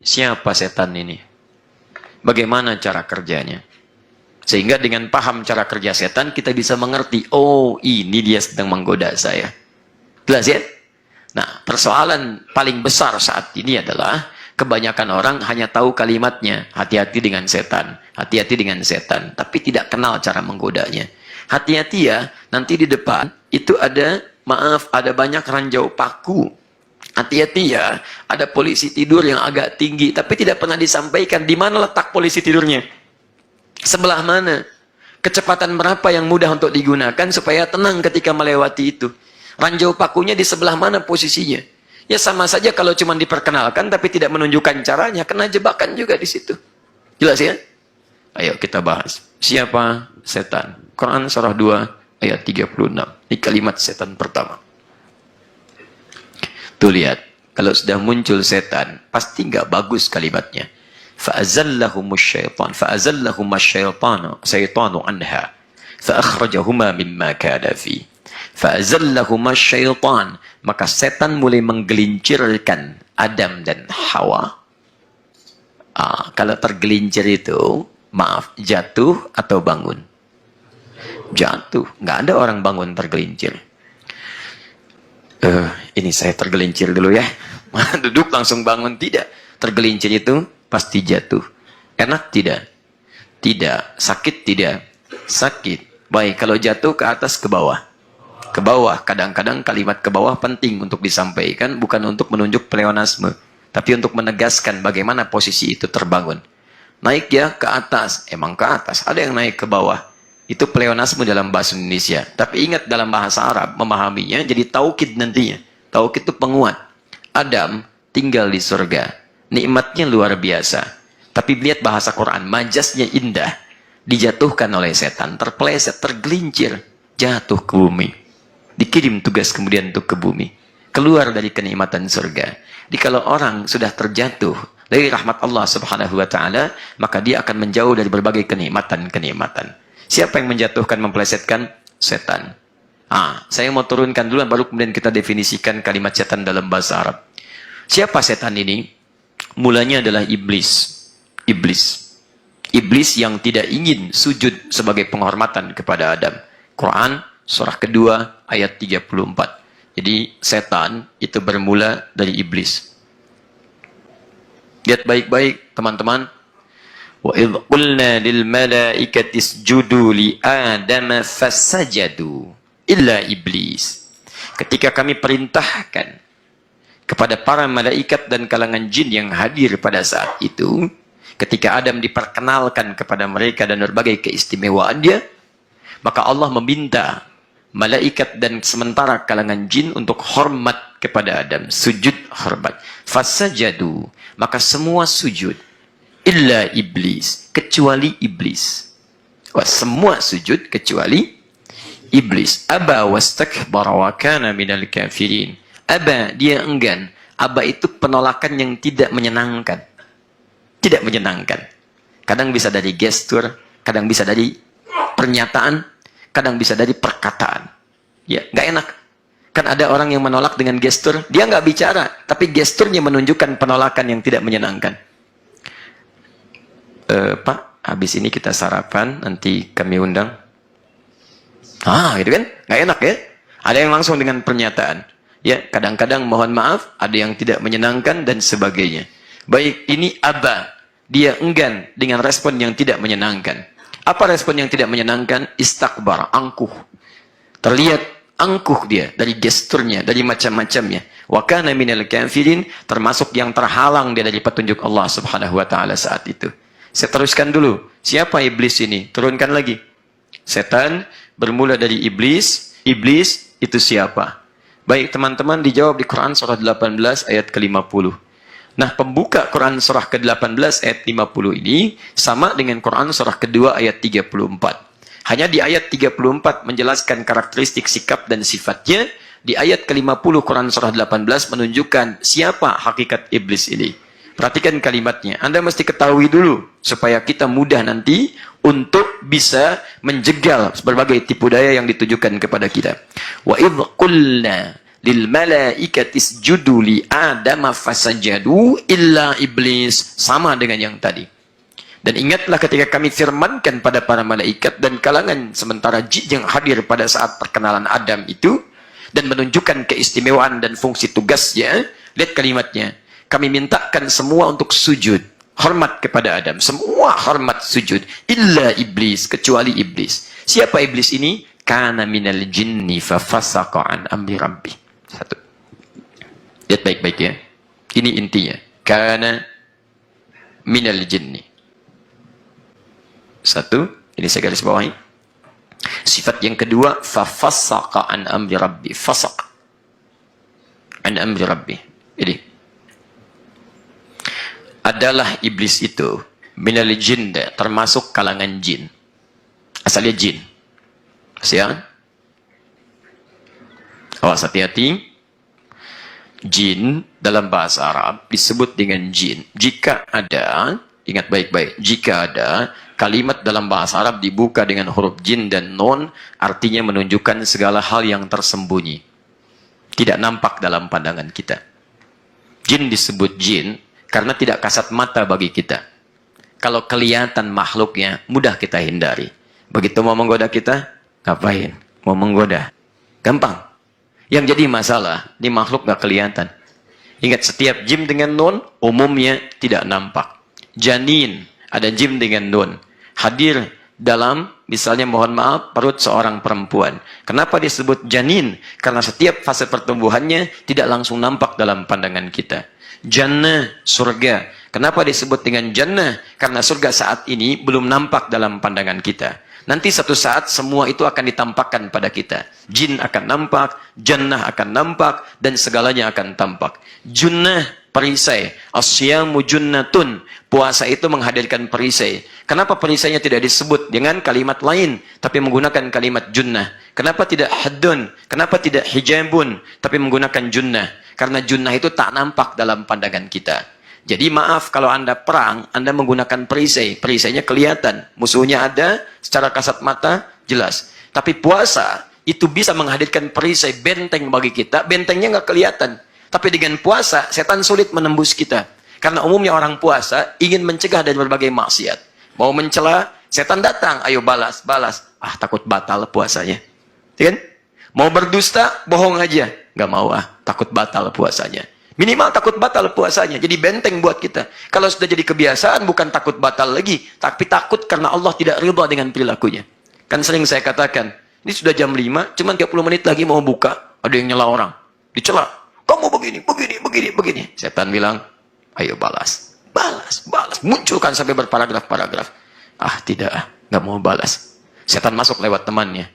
Siapa setan ini? Bagaimana cara kerjanya? Sehingga dengan paham cara kerja setan, kita bisa mengerti, oh ini dia sedang menggoda saya. Jelas ya? Nah, persoalan paling besar saat ini adalah, kebanyakan orang hanya tahu kalimatnya, hati-hati dengan setan, hati-hati dengan setan, tapi tidak kenal cara menggodanya. Hati-hati ya, nanti di depan, itu ada, maaf, ada banyak ranjau paku. Hati-hati ya, ada polisi tidur yang agak tinggi, tapi tidak pernah disampaikan di mana letak polisi tidurnya. Sebelah mana? Kecepatan berapa yang mudah untuk digunakan supaya tenang ketika melewati itu? Ranjau pakunya di sebelah mana posisinya? Ya sama saja kalau cuma diperkenalkan tapi tidak menunjukkan caranya, kena jebakan juga di situ. Jelas ya? Ayo kita bahas. Siapa setan? Quran surah 2 ayat 36. Ini kalimat setan pertama. Tuh lihat, kalau sudah muncul setan, pasti nggak bagus kalimatnya. فَأَزَلَّهُمُ الشَّيْطَانُ عَنْهَا فَأَخْرَجَهُمَا مِمَّا كَانَ فِيهِ فَأَزَلَّهُمَا الشَّيْطَانُ. Maka setan mulai menggelincirkan Adam dan Hawa. Kalau tergelincir itu, maaf, jatuh atau bangun? Jatuh. Nggak ada orang bangun tergelincir. Ini saya tergelincir dulu ya. Duduk langsung bangun, tidak. Tergelincir itu pasti jatuh. Enak tidak? Tidak. Sakit tidak? Sakit. Baik, kalau jatuh ke atas, ke bawah. Ke bawah. Kadang-kadang kalimat ke bawah penting untuk disampaikan, bukan untuk menunjuk pleonasme, tapi untuk menegaskan bagaimana posisi itu terbangun. Naik ya ke atas. Emang ke atas. Ada yang naik ke bawah. Itu pleonasme dalam bahasa Indonesia. Tapi ingat dalam bahasa Arab, memahaminya jadi taukid nantinya. Taukid itu penguat. Adam tinggal di surga. Nikmatnya luar biasa. Tapi lihat bahasa Quran, majasnya indah. Dijatuhkan oleh setan, terpeleset, tergelincir, jatuh ke bumi. Dikirim tugas kemudian untuk ke bumi. Keluar dari kenikmatan surga. Jadi kalau orang sudah terjatuh dari rahmat Allah subhanahu wa ta'ala, maka dia akan menjauh dari berbagai kenikmatan-kenikmatan. Siapa yang menjatuhkan, mempelesetkan? Setan. Saya mau turunkan dulu, baru kemudian kita definisikan kalimat setan dalam bahasa Arab. Siapa setan ini? Mulanya adalah iblis. Iblis yang tidak ingin sujud sebagai penghormatan kepada Adam. Quran, surah kedua, ayat 34. Jadi, setan itu bermula dari iblis. Lihat baik-baik, teman-teman. وَإِذْ قُلْنَا لِلْمَلَائِكَةِ اسْجُدُوا لِآدَمَ فَسَجَدُوا إِلَّا إِبْلِيسَ. Ketika kami perintahkan kepada para malaikat dan kalangan jin yang hadir pada saat itu, ketika Adam diperkenalkan kepada mereka dan berbagai keistimewaannya, maka Allah meminta malaikat dan sementara kalangan jin untuk hormat kepada Adam, sujud hormat. Fasajadu, maka semua sujud. Illa iblis, kecuali iblis. Semua sujud kecuali iblis. Aba wastakbara wa kana minal kafirin. Aba, dia enggan. Aba itu penolakan yang tidak menyenangkan. Tidak menyenangkan. Kadang bisa dari gestur, kadang bisa dari pernyataan, kadang bisa dari perkataan. Ya, nggak enak. Kan ada orang yang menolak dengan gestur, dia nggak bicara, tapi gesturnya menunjukkan penolakan yang tidak menyenangkan. Pak, habis ini kita sarapan, nanti kami undang. Gitu kan? Nggak enak ya? Ada yang langsung dengan pernyataan. Ya, kadang-kadang mohon maaf, ada yang tidak menyenangkan dan sebagainya. Baik, ini aba. Dia enggan dengan respon yang tidak menyenangkan. Apa respon yang tidak menyenangkan? Istakbar, angkuh. Terlihat angkuh dia dari gesturnya, dari macam-macamnya. Wa kana minal kafirin, termasuk yang terhalang dia dari petunjuk Allah Subhanahu wa taala saat itu. Saya teruskan dulu. Siapa iblis ini? Turunkan lagi. Setan bermula dari iblis. Iblis itu siapa? Baik teman-teman, dijawab di Quran surah 18 ayat ke-50. Nah, pembuka Quran surah ke-18 ayat 50 ini sama dengan Quran surah kedua ayat 34. Hanya di ayat 34 menjelaskan karakteristik sikap dan sifatnya. Di ayat ke-50 Quran surah 18 menunjukkan siapa hakikat iblis ini. Perhatikan kalimatnya. Anda mesti ketahui dulu supaya kita mudah nanti untuk bisa menjegal berbagai tipu daya yang ditujukan kepada kita. Wa idh qulna lil malaikati isjudu li Adam fasajadu illa iblis. Sama dengan yang tadi. Dan ingatlah ketika kami firmankan pada para malaikat dan kalangan sementara jin yang hadir pada saat perkenalan Adam itu, dan menunjukkan keistimewaan dan fungsi tugasnya. Lihat kalimatnya. Kami mintakan semua untuk sujud. Hormat kepada Adam. Semua hormat sujud. Illa iblis. Kecuali iblis. Siapa iblis ini? Kana minal jinni fafasaqa an amri rabbi. Satu. Lihat baik-baik ya. Ini intinya. Kana minal jinni. Satu, ini saya garis bawahi. Sifat yang kedua, fafasaqa an amri rabbi. Fasaq an amri rabbi. Ini adalah iblis itu minal jin, termasuk kalangan jin. Asalnya jin. Siang. Awas hati-hati. Jin dalam bahasa Arab disebut dengan jin. Jika ada, ingat baik-baik, jika ada kalimat dalam bahasa Arab dibuka dengan huruf jin dan nun, artinya menunjukkan segala hal yang tersembunyi. Tidak nampak dalam pandangan kita. Jin disebut jin karena tidak kasat mata bagi kita. Kalau kelihatan makhluknya, mudah kita hindari. Begitu mau menggoda kita, ngapain? Mau menggoda. Gampang. Yang jadi masalah, ini makhluk nggak kelihatan. Ingat, setiap jin dengan nun, umumnya tidak nampak. Janin, ada jim dengan nun. Hadir dalam, misalnya mohon maaf, perut seorang perempuan. Kenapa disebut janin? Karena setiap fase pertumbuhannya tidak langsung nampak dalam pandangan kita. Jannah, surga. Kenapa disebut dengan jannah? Karena surga saat ini belum nampak dalam pandangan kita. Nanti satu saat semua itu akan ditampakkan pada kita. Jin akan nampak, jannah akan nampak, dan segalanya akan tampak. Junnah, perisai. Asyamu junnatun. Puasa itu menghadirkan perisai. Kenapa perisainya tidak disebut dengan kalimat lain, tapi menggunakan kalimat junnah? Kenapa tidak haddun? Kenapa tidak hijabun, tapi menggunakan junnah? Karena junnah itu tak nampak dalam pandangan kita. Jadi maaf kalau Anda perang, Anda menggunakan perisai. Perisainya kelihatan. Musuhnya ada, secara kasat mata, jelas. Tapi puasa, itu bisa menghadirkan perisai, benteng bagi kita. Bentengnya nggak kelihatan. Tapi dengan puasa, setan sulit menembus kita. Karena umumnya orang puasa ingin mencegah dari berbagai maksiat. Mau mencela, setan datang. Ayo balas, balas. Ah, takut batal puasanya. Kan? Mau berdusta, bohong aja. Nggak mau takut batal puasanya. Minimal takut batal puasanya. Jadi benteng buat kita. Kalau sudah jadi kebiasaan, bukan takut batal lagi. Tapi takut karena Allah tidak ridha dengan perilakunya. Kan sering saya katakan, ini sudah jam 5, cuman 30 menit lagi mau buka. Ada yang nyela orang. Dicela. Kamu begini, begini, begini, begini. Setan bilang, ayo balas. Balas, balas. Munculkan sampai berparagraf-paragraf. Ah, tidak. Nggak mau balas. Setan masuk lewat temannya.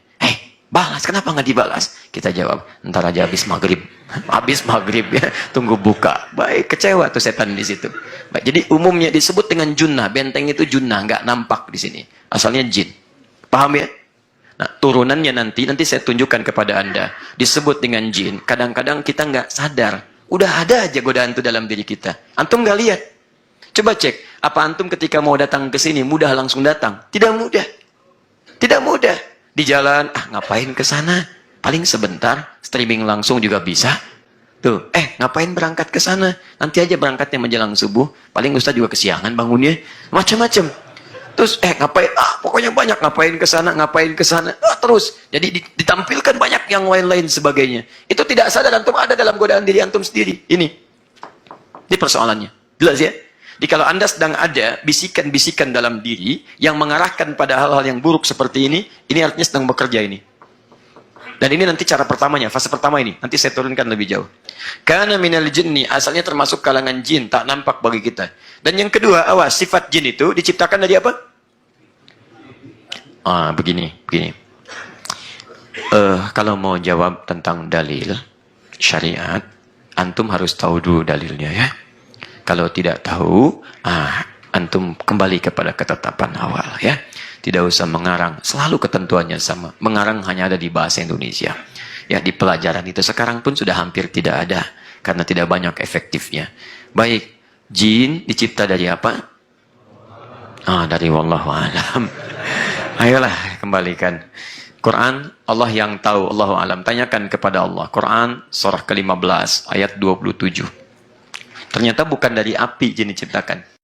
Balas, kenapa nggak dibalas? Kita jawab, ntar aja habis maghrib. Habis maghrib ya, tunggu buka. Baik, kecewa tuh setan di situ. Baik, jadi umumnya disebut dengan junnah. Benteng itu junnah, nggak nampak di sini. Asalnya jin. Paham ya? Nah, turunannya nanti saya tunjukkan kepada Anda. Disebut dengan jin. Kadang-kadang kita nggak sadar. Udah ada aja godaan itu dalam diri kita. Antum nggak lihat. Coba cek, apa antum ketika mau datang ke sini mudah langsung datang? Tidak mudah. Tidak mudah. Di jalan, ngapain ke sana? Paling sebentar, streaming langsung juga bisa. Tuh, ngapain berangkat ke sana? Nanti aja berangkatnya menjelang subuh. Paling Ustaz juga kesiangan bangunnya. Macam-macam. Terus, ngapain? Pokoknya banyak ngapain ke sana, ngapain ke sana. Terus. Jadi ditampilkan banyak yang lain-lain sebagainya. Itu tidak sadar antum ada dalam godaan diri antum sendiri. Ini persoalannya. Jelas ya? Jadi kalau Anda sedang ada bisikan-bisikan dalam diri yang mengarahkan pada hal-hal yang buruk seperti ini artinya sedang bekerja ini. Dan ini nanti cara pertamanya, fase pertama ini. Nanti saya turunkan lebih jauh. Kana minal jinni, asalnya termasuk kalangan jin, tak nampak bagi kita. Dan yang kedua, awas, sifat jin itu diciptakan dari apa? Begini. Kalau mau jawab tentang dalil syariat, antum harus tahu dulu dalilnya ya. Kalau tidak tahu, antum kembali kepada ketetapan awal ya. Tidak usah mengarang, selalu ketentuannya sama. Mengarang hanya ada di bahasa Indonesia. Ya, di pelajaran itu sekarang pun sudah hampir tidak ada karena tidak banyak efektifnya. Baik, jin dicipta dari apa? Dari wallahu alam. Ayolah kembalikan. Quran, Allah yang tahu, Allahu alam. Tanyakan kepada Allah. Quran surah ke-15 ayat 27. Ternyata bukan dari api jin diciptakan.